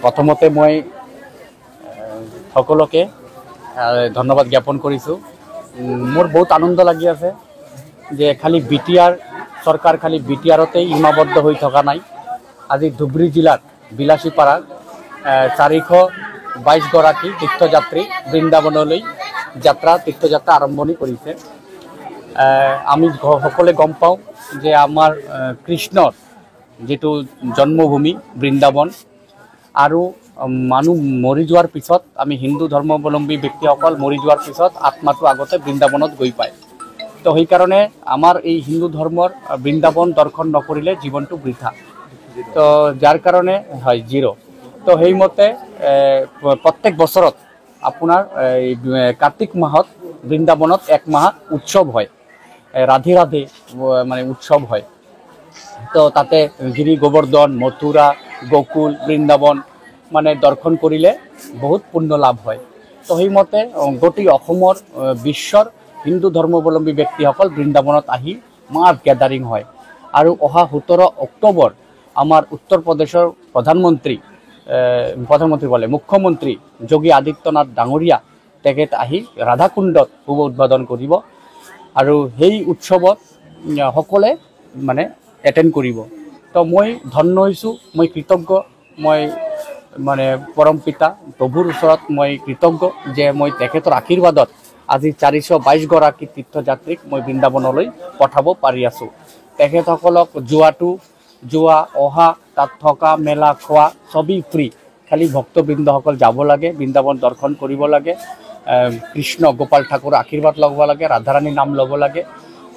প্ৰথমতে মই সকলোকে ধন্যবাদ জ্ঞাপন কৰিছোঁ। মোৰ বহুত আনন্দ লাগি আছে যে খালি বিটিআৰ চৰকাৰ খালি বিটিআৰতেই সীমাবদ্ধ হৈ থকা নাই। আজি ধুবুৰী জিলাত বিলাসীপাৰা 422 গৰাকী তীৰ্থযাত্ৰী বৃন্দাবনলৈ তীৰ্থযাত্ৰা আৰম্ভণি কৰিছে। আমি সকলোৱে গম পাওঁ যে আমাৰ কৃষ্ণৰ যেটো জন্মভূমি বৃন্দাবন আৰু মানুহ মৰি যোৱাৰ পিছত আমি হিন্দু ধৰ্মাৱলম্বী ব্যক্তিসকল মৰি যোৱাৰ পিছত আত্মাটো আগতে বৃন্দাবনত গৈ পায়। তো সেইকাৰণে আমাৰ এই হিন্দু ধৰ্মৰ বৃন্দাবন দৰ্শন নকৰিলে জীৱনটো বৃথা। তো যাৰ কাৰণে হয় জিৰ'। তো সেইমতে প্ৰত্যেক বছৰত আপোনাৰ কাৰ্তিক মাহত বৃন্দাবনত এক মাহ উৎসৱ হয়, ৰাধে ৰাধে মানে উৎসৱ হয়। তো তাতে গিৰি গোবৰ্ধন, মথুৰা, গোকুল, বৃন্দাবন মানে দৰ্শন কৰিলে বহুত পুণ্য লাভ হয়। তো সেইমতে গোটেই অসমৰ বিশ্বৰ হিন্দু ধৰ্মাৱলম্বী ব্যক্তিসকল বৃন্দাবনত আহি মাছ গেদাৰিং হয়। আৰু অহা 17 অক্টোবৰ আমাৰ উত্তৰ প্ৰদেশৰ প্ৰধানমন্ত্ৰী বলে মুখ্যমন্ত্ৰী যোগী আদিত্যনাথ ডাঙৰীয়া তেখেত আহি ৰাধাকুণ্ডত শুভ উদ্বোধন কৰিব আৰু সেই উৎসৱত সকলে মানে এটেণ্ড কৰিব। তো মই ধন্য হৈছোঁ, মই কৃতজ্ঞ, মই মানে পৰম পিতা প্ৰভুৰ ওচৰত মই কৃতজ্ঞ যে মই তেখেতৰ আশীৰ্বাদত আজি 422 গৰাকী তীৰ্থযাত্ৰীক মই বৃন্দাবনলৈ পঠাব পাৰি আছোঁ। তেখেতসকলক যোৱা অহা তাত থকা মেলা খোৱা সবই ফ্ৰী। খালি ভক্তবৃন্দসকল যাব লাগে, বৃন্দাবন দৰ্শন কৰিব লাগে, কৃষ্ণ গোপাল ঠাকুৰৰ আশীৰ্বাদ ল'ব লাগে, ৰাধাৰাণীৰ নাম ল'ব লাগে।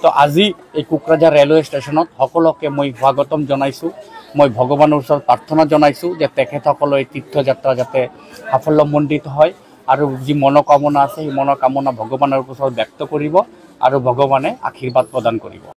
তো আজি এই কোকৰাঝাৰ ৰেলৱে ষ্টেচনত সকলোকে মই স্বাগতম জনাইছোঁ। মই ভগৱানৰ ওচৰত প্ৰাৰ্থনা জনাইছোঁ যে তেখেতসকলৰ এই তীৰ্থযাত্ৰা যাতে সাফল্যমণ্ডিত হয় আৰু যি মনোকামনা আছে সেই মনোকামনা ভগৱানৰ ওচৰত ব্যক্ত কৰিব আৰু ভগৱানে আশীৰ্বাদ প্ৰদান কৰিব।